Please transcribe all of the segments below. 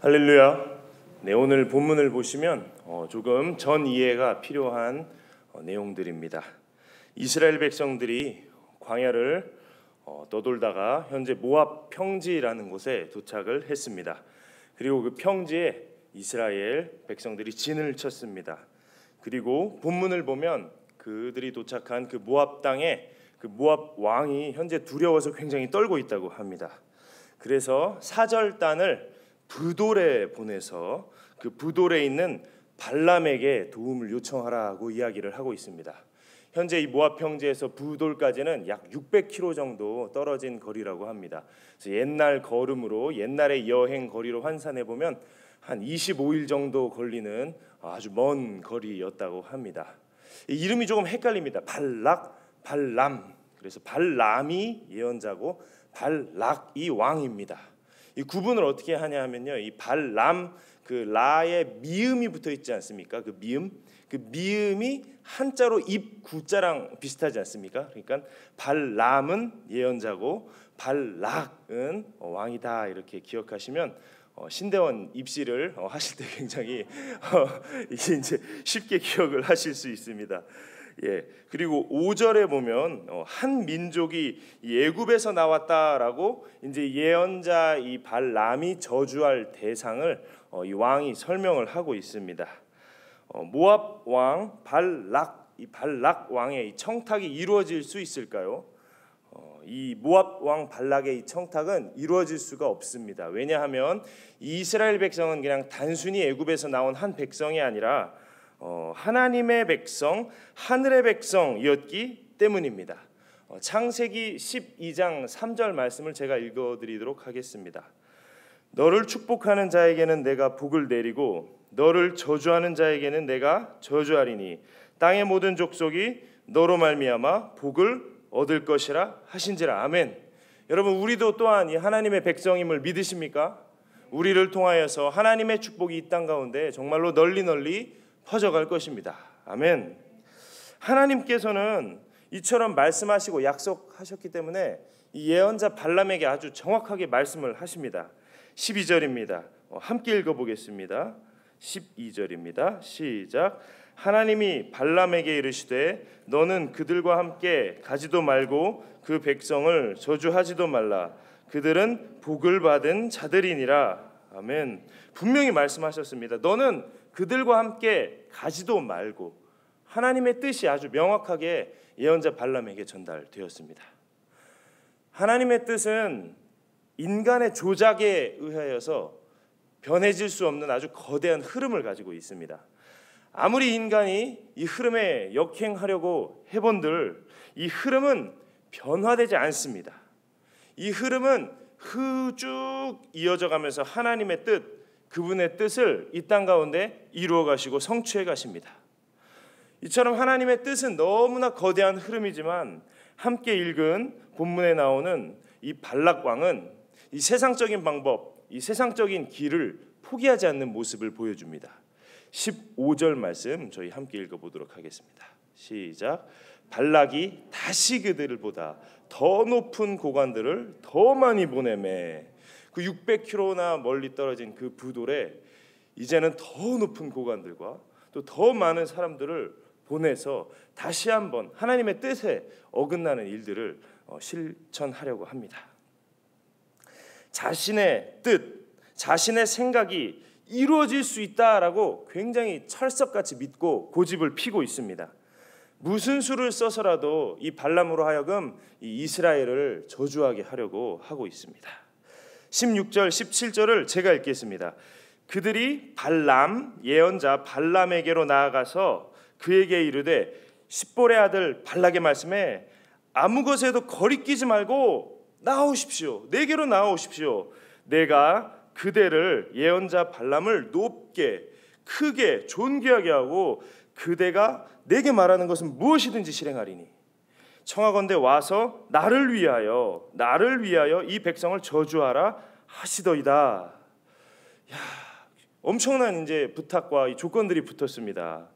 할렐루야. 네, 오늘 본문을 보시면 조금 전 이해가 필요한 내용들입니다. 이스라엘 백성들이 광야를 떠돌다가 현재 모압 평지라는 곳에 도착을 했습니다. 그리고 그 평지에 이스라엘 백성들이 진을 쳤습니다. 그리고 본문을 보면 그들이 도착한 그 모압 땅에 그 모압 왕이 현재 두려워서 굉장히 떨고 있다고 합니다. 그래서 사절단을 브돌에 보내서 그 브돌에 있는 발람에게 도움을 요청하라고 이야기를 하고 있습니다. 현재 이 모압 평지에서 브돌까지는 약 600km 정도 떨어진 거리라고 합니다. 그래서 옛날 걸음으로 옛날의 여행 거리로 환산해 보면 한 25일 정도 걸리는 아주 먼 거리였다고 합니다. 이름이 조금 헷갈립니다. 발락, 발람. 그래서 발람이 예언자고 발락이 왕입니다. 이 구분을 어떻게 하냐 하면요, 이 발람 그 라에 미음이 붙어 있지 않습니까? 그 미음이 한자로 입 구자랑 비슷하지 않습니까? 그러니까 발람은 예언자고 발락은 왕이다, 이렇게 기억하시면 신대원 입시를 하실 때 굉장히 이게 이제 쉽게 기억을 하실 수 있습니다. 예, 그리고 5절에 보면 한 민족이 애굽에서 나왔다라고 이제 예언자 이 발람이 저주할 대상을 이 왕이 설명을 하고 있습니다. 모압 왕 발락, 이 발락 왕의 이 청탁이 이루어질 수 있을까요? 이 모압 왕 발락의 이 청탁은 이루어질 수가 없습니다. 왜냐하면 이스라엘 백성은 그냥 단순히 애굽에서 나온 한 백성이 아니라 하나님의 백성, 하늘의 백성이었기 때문입니다. 창세기 12장 3절 말씀을 제가 읽어드리도록 하겠습니다. 너를 축복하는 자에게는 내가 복을 내리고 너를 저주하는 자에게는 내가 저주하리니 땅의 모든 족속이 너로 말미암아 복을 얻을 것이라 하신지라. 아멘. 여러분, 우리도 또한 이 하나님의 백성임을 믿으십니까? 우리를 통하여서 하나님의 축복이 이 땅 가운데 정말로 널리 퍼져갈 것입니다. 아멘. 하나님께서는 이처럼 말씀하시고 약속하셨기 때문에 이 예언자 발람에게 아주 정확하게 말씀을 하십니다. 12절입니다. 함께 읽어보겠습니다. 12절입니다. 시작. 하나님이 발람에게 이르시되 너는 그들과 함께 가지도 말고 그 백성을 저주하지도 말라. 그들은 복을 받은 자들이니라. 아멘. 분명히 말씀하셨습니다. 너는 그들과 함께 가지도 말고. 하나님의 뜻이 아주 명확하게 예언자 발람에게 전달되었습니다. 하나님의 뜻은 인간의 조작에 의하여서 변해질 수 없는 아주 거대한 흐름을 가지고 있습니다. 아무리 인간이 이 흐름에 역행하려고 해본들 이 흐름은 변화되지 않습니다. 이 흐름은 쭉 이어져 가면서 하나님의 뜻, 그분의 뜻을 이 땅 가운데 이루어 가시고 성취해 가십니다. 이처럼 하나님의 뜻은 너무나 거대한 흐름이지만 함께 읽은 본문에 나오는 이 발락 왕은 이 세상적인 방법, 이 세상적인 길을 포기하지 않는 모습을 보여줍니다. 15절 말씀 저희 함께 읽어보도록 하겠습니다. 시작. 발락이 다시 그들을 보다 더 높은 고관들을 더 많이 보내매. 그 600km나 멀리 떨어진 그 부돌에 이제는 더 높은 고관들과 또 더 많은 사람들을 보내서 다시 한번 하나님의 뜻에 어긋나는 일들을 실천하려고 합니다. 자신의 뜻, 자신의 생각이 이루어질 수 있다라고 굉장히 철석같이 믿고 고집을 피고 있습니다. 무슨 수를 써서라도 이 발람으로 하여금 이 이스라엘을 저주하게 하려고 하고 있습니다. 16절 17절을 제가 읽겠습니다. 그들이 발람 예언자 발람에게로 나아가서 그에게 이르되 십볼의 아들 발락의 말씀에 아무 것에도 거리끼지 말고 나오십시오. 내게로 나오십시오. 내가 그대를 예언자 발람을 높게 크게 존귀하게 하고 그대가 내게 말하는 것은 무엇이든지 실행하리니 청하건대 와서 나를 위하여 이 백성을 저주하라 하시더이다. 야, 엄청난 이제 부탁과 이 조건들이 붙었습니다.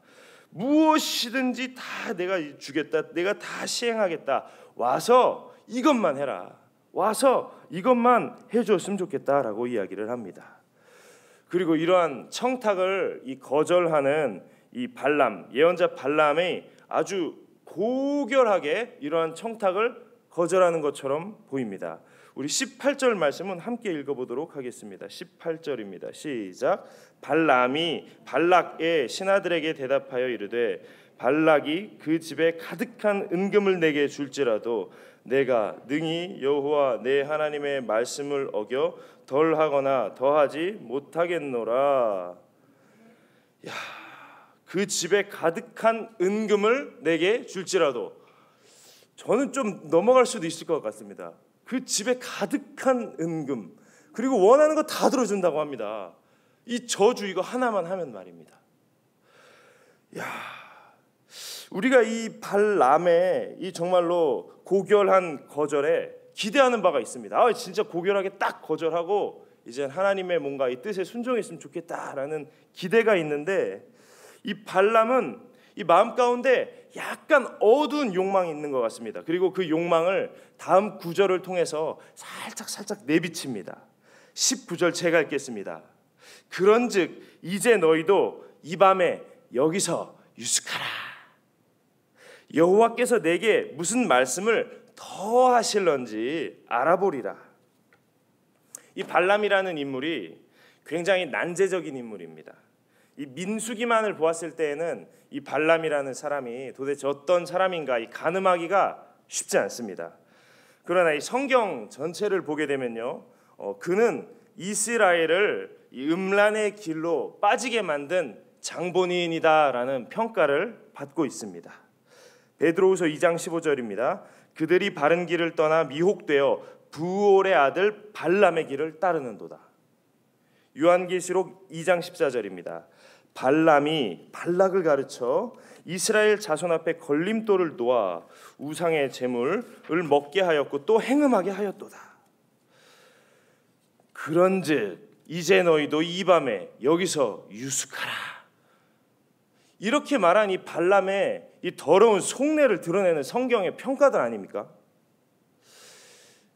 무엇이든지 다 내가 주겠다. 내가 다 시행하겠다. 와서 이것만 해라. 와서 이것만 해줬으면 좋겠다라고 이야기를 합니다. 그리고 이러한 청탁을 거절하는 이 발람, 예언자 발람이 아주 고결하게 이러한 청탁을 거절하는 것처럼 보입니다. 우리 18절 말씀은 함께 읽어보도록 하겠습니다. 18절입니다. 시작. 발람이 발락의 신하들에게 대답하여 이르되 발락이 그 집에 가득한 은금을 내게 줄지라도 내가 능히 여호와 내 하나님의 말씀을 어겨 덜하거나 더하지 못하겠노라. 야, 그 집에 가득한 은금을 내게 줄지라도, 저는 좀 넘어갈 수도 있을 것 같습니다. 그 집에 가득한 은금, 그리고 원하는 거 다 들어준다고 합니다. 이 저주 이거 하나만 하면 말입니다. 야, 우리가 이 발람의 이 정말로 고결한 거절에 기대하는 바가 있습니다. 진짜 고결하게 딱 거절하고 이제 하나님의 뭔가 이 뜻에 순종했으면 좋겠다라는 기대가 있는데, 이 발람은 이 마음 가운데 약간 어두운 욕망이 있는 것 같습니다. 그리고 그 욕망을 다음 구절을 통해서 살짝 내비칩니다. 19절 제가 읽겠습니다. 그런즉 이제 너희도 이 밤에 여기서 유숙하라. 여호와께서 내게 무슨 말씀을 더 하실런지 알아보리라. 이 발람이라는 인물이 굉장히 난제적인 인물입니다. 이 민수기만을 보았을 때에는 이 발람이라는 사람이 도대체 어떤 사람인가 가늠하기가 쉽지 않습니다. 그러나 이 성경 전체를 보게 되면요, 그는 이스라엘을 이 음란의 길로 빠지게 만든 장본인이다라는 평가를 받고 있습니다. 베드로후서 2장 15절입니다. 그들이 바른 길을 떠나 미혹되어 부올의 아들 발람의 길을 따르는도다. 요한계시록 2장 14절입니다. 발람이 발락을 가르쳐 이스라엘 자손 앞에 걸림돌을 놓아 우상의 제물을 먹게 하였고 또 행음하게 하였도다. 그런즉 이제 너희도 이 밤에 여기서 유숙하라. 이렇게 말한 이 발람의 이 더러운 속내를 드러내는 성경의 평가들 아닙니까?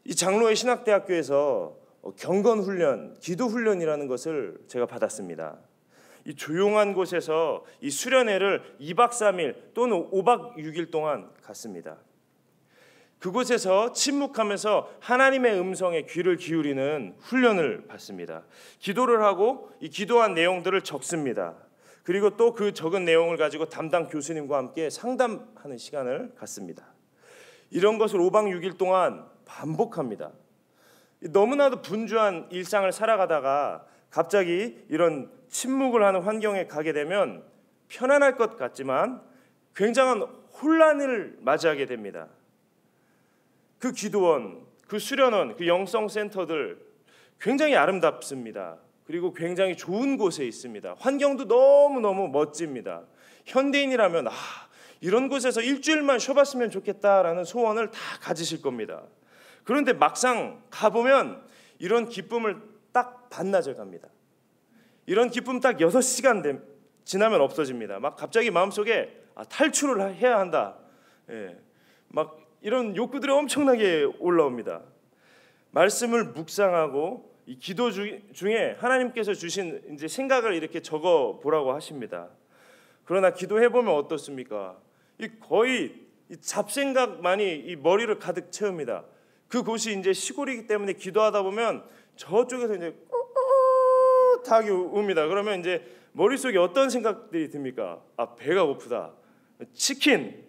이 장로의 신학대학교에서 경건훈련, 기도훈련이라는 것을 제가 받았습니다. 이 조용한 곳에서 이 수련회를 2박 3일 또는 5박 6일 동안 갔습니다. 그곳에서 침묵하면서 하나님의 음성에 귀를 기울이는 훈련을 받습니다. 기도를 하고 이 기도한 내용들을 적습니다. 그리고 또 그 적은 내용을 가지고 담당 교수님과 함께 상담하는 시간을 갖습니다. 이런 것을 5박 6일 동안 반복합니다. 너무나도 분주한 일상을 살아가다가 갑자기 이런 침묵을 하는 환경에 가게 되면 편안할 것 같지만 굉장한 혼란을 맞이하게 됩니다. 그 기도원, 그 수련원, 그 영성센터들 굉장히 아름답습니다. 그리고 굉장히 좋은 곳에 있습니다. 환경도 너무너무 멋집니다. 현대인이라면 이런 곳에서 일주일만 쉬어봤으면 좋겠다라는 소원을 다 가지실 겁니다. 그런데 막상 가보면 이런 기쁨을 딱 반나절 갑니다. 이런 기쁨 딱 6시간 지나면 없어집니다. 막 갑자기 마음속에 탈출을 해야 한다. 막 이런 욕구들이 엄청나게 올라옵니다. 말씀을 묵상하고 이 기도 중에 하나님께서 주신 이제 생각을 이렇게 적어 보라고 하십니다. 그러나 기도해 보면 어떻습니까? 거의 잡생각만이 이 머리를 가득 채웁니다. 그곳이 이제 시골이기 때문에 기도하다 보면 저쪽에서 이제 닭이 웁니다. 그러면 이제 머릿속에 어떤 생각들이 듭니까? 배가 고프다. 치킨,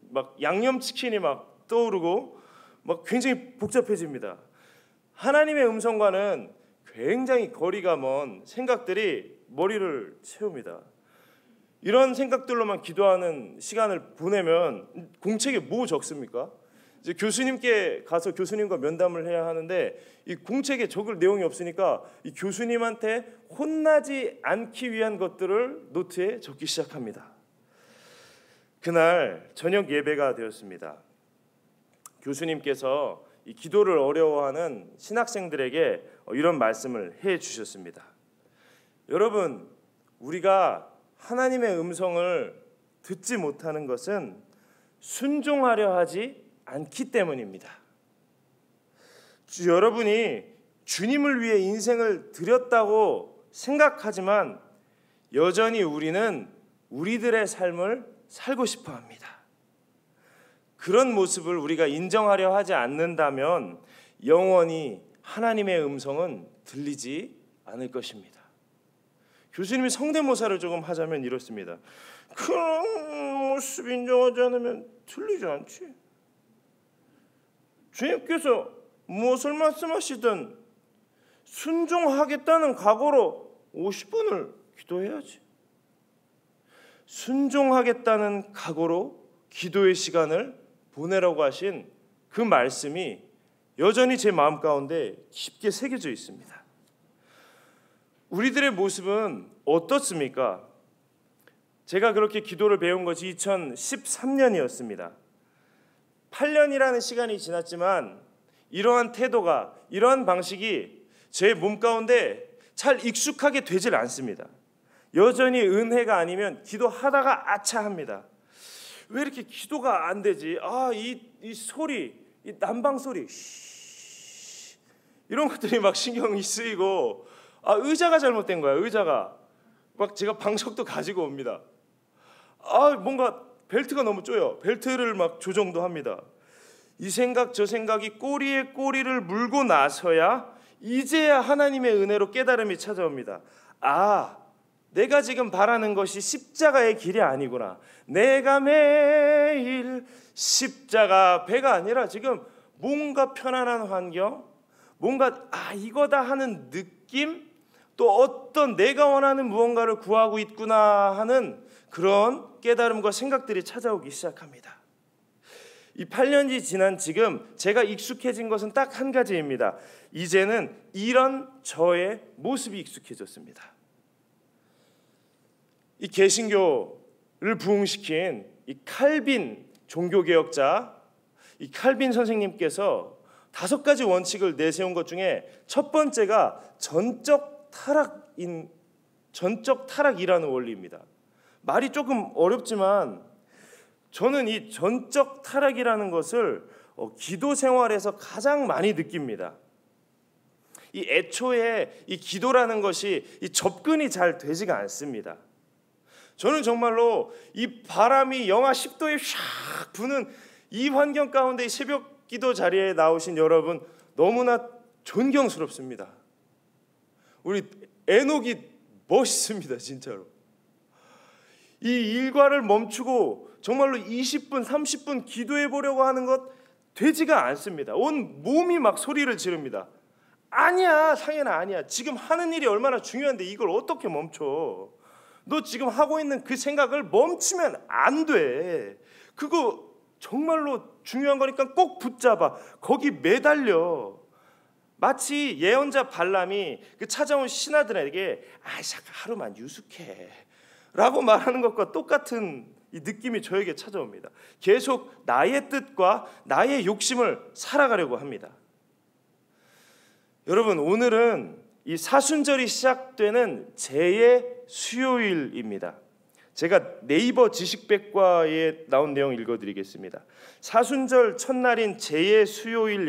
막 양념치킨이 막 떠오르고 막 굉장히 복잡해집니다. 하나님의 음성과는 굉장히 거리가 먼 생각들이 머리를 채웁니다. 이런 생각들로만 기도하는 시간을 보내면 공책에 뭐 적습니까? 이제 교수님께 가서 교수님과 면담을 해야 하는데 이 공책에 적을 내용이 없으니까 이 교수님한테 혼나지 않기 위한 것들을 노트에 적기 시작합니다. 그날 저녁 예배가 되었습니다. 교수님께서 이 기도를 어려워하는 신학생들에게 이런 말씀을 해 주셨습니다. 여러분, 우리가 하나님의 음성을 듣지 못하는 것은 순종하려 하지 않기 때문입니다. 여러분이 주님을 위해 인생을 드렸다고 생각하지만 여전히 우리는 우리들의 삶을 살고 싶어 합니다. 그런 모습을 우리가 인정하려 하지 않는다면 영원히 하나님의 음성은 들리지 않을 것입니다. 교수님이 성대모사를 조금 하자면 이렇습니다. 그런 모습 인정하지 않으면 들리지 않지. 주님께서 무엇을 말씀하시든 순종하겠다는 각오로 50분을 기도해야지. 순종하겠다는 각오로 기도의 시간을 보내라고 하신 그 말씀이 여전히 제 마음 가운데 깊게 새겨져 있습니다. 우리들의 모습은 어떻습니까? 제가 그렇게 기도를 배운 것이 2013년이었습니다. 8년이라는 시간이 지났지만 이러한 태도가, 이러한 방식이 제 몸 가운데 잘 익숙하게 되질 않습니다. 여전히 은혜가 아니면 기도하다가 아차합니다. 왜 이렇게 기도가 안 되지? 이 소리, 이 난방 소리, 이런 것들이 막 신경이 쓰이고, 의자가 잘못된 거야. 의자가 막 제가 방석도 가지고 옵니다. 뭔가 벨트가 너무 쪼여. 벨트를 막 조정도 합니다. 이 생각 저 생각이 꼬리에 꼬리를 물고 나서야 이제야 하나님의 은혜로 깨달음이 찾아옵니다. 내가 지금 바라는 것이 십자가의 길이 아니구나. 내가 매일 십자가 배가 아니라 지금 뭔가 편안한 환경, 뭔가 이거다 하는 느낌, 또 어떤 내가 원하는 무언가를 구하고 있구나 하는 그런 깨달음과 생각들이 찾아오기 시작합니다. 이 8년이 지난 지금 제가 익숙해진 것은 딱 한 가지입니다. 이제는 이런 저의 모습이 익숙해졌습니다. 이 개신교를 부흥시킨 이 칼빈 종교개혁자, 이 칼빈 선생님께서 5가지 원칙을 내세운 것 중에 첫 번째가 전적 타락이라는 원리입니다. 말이 조금 어렵지만 저는 이 전적 타락이라는 것을 기도 생활에서 가장 많이 느낍니다. 이 애초에 이 기도라는 것이 이 접근이 잘 되지가 않습니다. 저는 정말로 이 바람이 영하 10도에 샥 부는 이 환경 가운데 새벽 기도 자리에 나오신 여러분 너무나 존경스럽습니다. 우리 에녹이 멋있습니다. 진짜로. 이 일과를 멈추고 정말로 20분, 30분 기도해 보려고 하는 것 되지가 않습니다. 온 몸이 막 소리를 지릅니다. 아니야, 상현아, 아니야. 지금 하는 일이 얼마나 중요한데 이걸 어떻게 멈춰? 너 지금 하고 있는 그 생각을 멈추면 안 돼. 그거 정말로 중요한 거니까 꼭 붙잡아. 거기 매달려. 마치 예언자 발람이 그 찾아온 신하들에게 하루만 유숙해 라고 말하는 것과 똑같은 이 느낌이 저에게 찾아옵니다. 계속 나의 뜻과 나의 욕심을 살아가려고 합니다. 여러분, 오늘은 이 사순절이 시작되는 제의 수요일입니다. 제가 네이버 지식백과에 나온 내용 읽어드리겠습니다. 사순절 첫날인 제의 수요일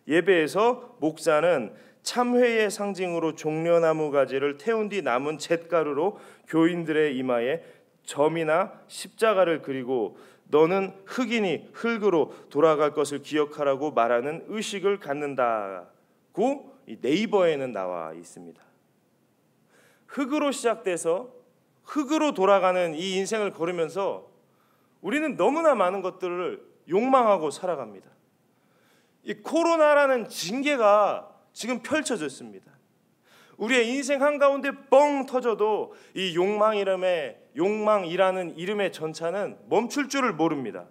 예배에서 목사는 참회의 상징으로 종려나무 가지를 태운 뒤 남은 잿가루로 교인들의 이마에 점이나 십자가를 그리고 너는 흙이니 흙으로 돌아갈 것을 기억하라고 말하는 의식을 갖는다고 이 네이버에는 나와 있습니다. 흙으로 시작돼서 흙으로 돌아가는 이 인생을 걸으면서 우리는 너무나 많은 것들을 욕망하고 살아갑니다. 이 코로나라는 징계가 지금 펼쳐졌습니다. 우리의 인생 한가운데 뻥 터져도 이 욕망이라는 이름의 전차는 멈출 줄을 모릅니다.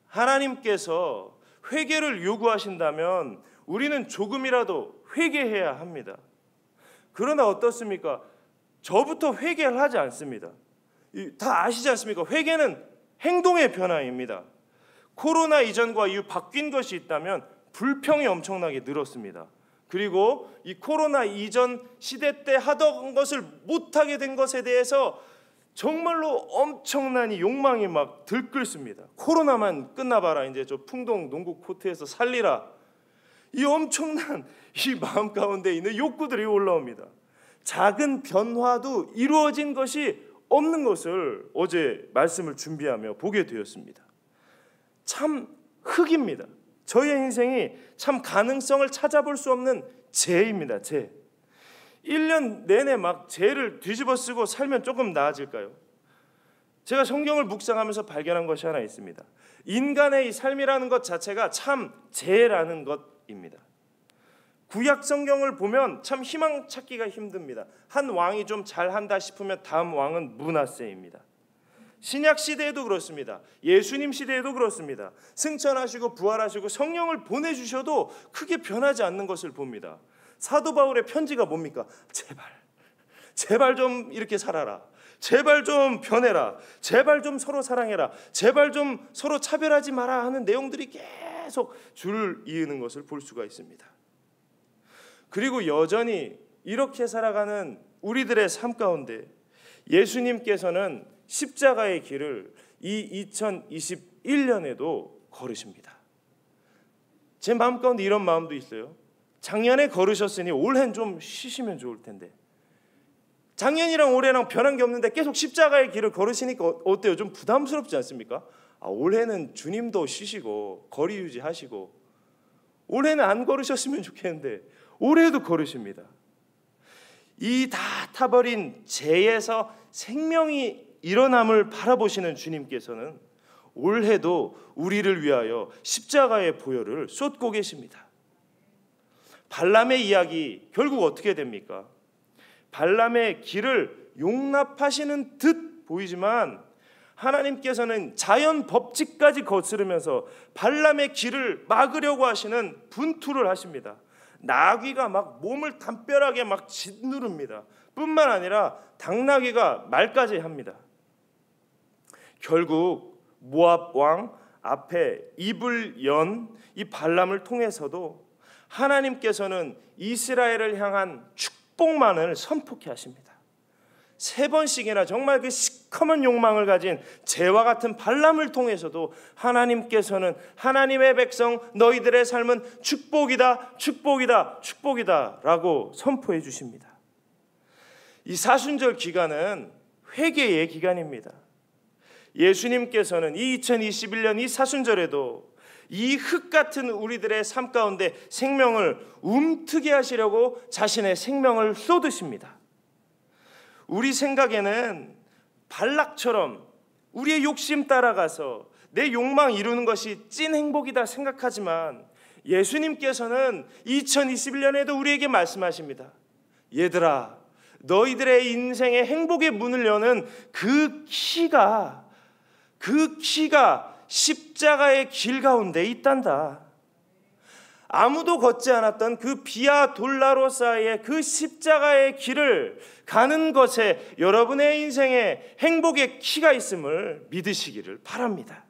하나님께서 회개를 요구하신다면 우리는 조금이라도 회개해야 합니다. 그러나 어떻습니까? 저부터 회개를 하지 않습니다. 다 아시지 않습니까? 회개는 행동의 변화입니다. 코로나 이전과 이후 바뀐 것이 있다면 불평이 엄청나게 늘었습니다. 그리고 이 코로나 이전 시대 때 하던 것을 못하게 된 것에 대해서 정말로 엄청난 이 욕망이 막 들끓습니다. 코로나만 끝나봐라. 이제 저 풍동 농구 코트에서 살리라. 이 엄청난 이 마음 가운데 있는 욕구들이 올라옵니다. 작은 변화도 이루어진 것이 없는 것을 어제 말씀을 준비하며 보게 되었습니다. 참 흙입니다. 저의 인생이 참 가능성을 찾아볼 수 없는 죄입니다. 죄. 1년 내내 막 죄를 뒤집어 쓰고 살면 조금 나아질까요? 제가 성경을 묵상하면서 발견한 것이 하나 있습니다. 인간의 이 삶이라는 것 자체가 참 죄라는 것입니다. 구약 성경을 보면 참 희망 찾기가 힘듭니다. 한 왕이 좀 잘한다 싶으면 다음 왕은 므낫세입니다. 신약 시대에도 그렇습니다. 예수님 시대에도 그렇습니다. 승천하시고 부활하시고 성령을 보내주셔도 크게 변하지 않는 것을 봅니다. 사도 바울의 편지가 뭡니까? 제발 좀 이렇게 살아라. 제발 좀 변해라. 제발 좀 서로 사랑해라. 제발 좀 서로 차별하지 마라 하는 내용들이 계속 줄을 이으는 것을 볼 수가 있습니다. 그리고 여전히 이렇게 살아가는 우리들의 삶 가운데 예수님께서는 십자가의 길을 이 2021년에도 걸으십니다. 제 마음 가운데 이런 마음도 있어요. 작년에 걸으셨으니 올해는 좀 쉬시면 좋을 텐데, 작년이랑 올해랑 변한 게 없는데 계속 십자가의 길을 걸으시니까 어때요? 좀 부담스럽지 않습니까? 올해는 주님도 쉬시고 거리 유지하시고, 올해는 안 걸으셨으면 좋겠는데 올해도 걸으십니다. 이 다 타버린 죄에서 생명이 일어남을 바라보시는 주님께서는 올해도 우리를 위하여 십자가의 보혈을 쏟고 계십니다. 발람의 이야기 결국 어떻게 됩니까? 발람의 길을 용납하시는 듯 보이지만 하나님께서는 자연 법칙까지 거스르면서 발람의 길을 막으려고 하시는 분투를 하십니다. 나귀가 막 몸을 담벼락에 막 짓누릅니다. 뿐만 아니라 당나귀가 말까지 합니다. 결국 모압 왕 앞에 입을 연 이 발람을 통해서도 하나님께서는 이스라엘을 향한 축복만을 선포케 하십니다. 3번씩이나 정말 그 시커먼 욕망을 가진 죄와 같은 발람을 통해서도 하나님께서는 하나님의 백성 너희들의 삶은 축복이다, 축복이다, 축복이다 라고 선포해 주십니다. 이 사순절 기간은 회개의 기간입니다. 예수님께서는 이 2021년 이 사순절에도 이 흙 같은 우리들의 삶 가운데 생명을 움트게 하시려고 자신의 생명을 쏟으십니다. 우리 생각에는 발락처럼 우리의 욕심 따라가서 내 욕망 이루는 것이 찐 행복이다 생각하지만 예수님께서는 2021년에도 우리에게 말씀하십니다. 얘들아, 너희들의 인생의 행복의 문을 여는 그 키가 십자가의 길 가운데 있단다. 아무도 걷지 않았던 그 비아 돌라로사의 그 십자가의 길을 가는 것에 여러분의 인생에 행복의 키가 있음을 믿으시기를 바랍니다.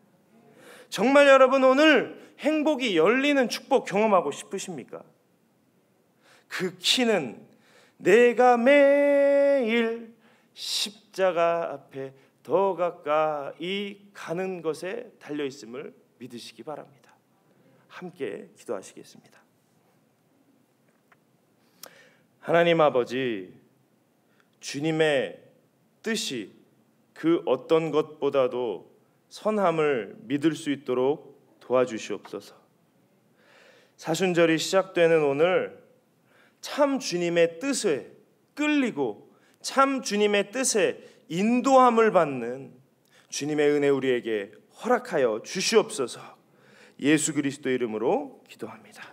정말 여러분 오늘 행복이 열리는 축복 경험하고 싶으십니까? 그 키는 내가 매일 십자가 앞에 더 가까이 가는 것에 달려있음을 믿으시기 바랍니다. 함께 기도하시겠습니다. 하나님 아버지, 주님의 뜻이 그 어떤 것보다도 선함을 믿을 수 있도록 도와주시옵소서. 사순절이 시작되는 오늘 참 주님의 뜻에 끌리고 참 주님의 뜻에 인도함을 받는 주님의 은혜 우리에게 허락하여 주시옵소서. 예수 그리스도의 이름으로 기도합니다.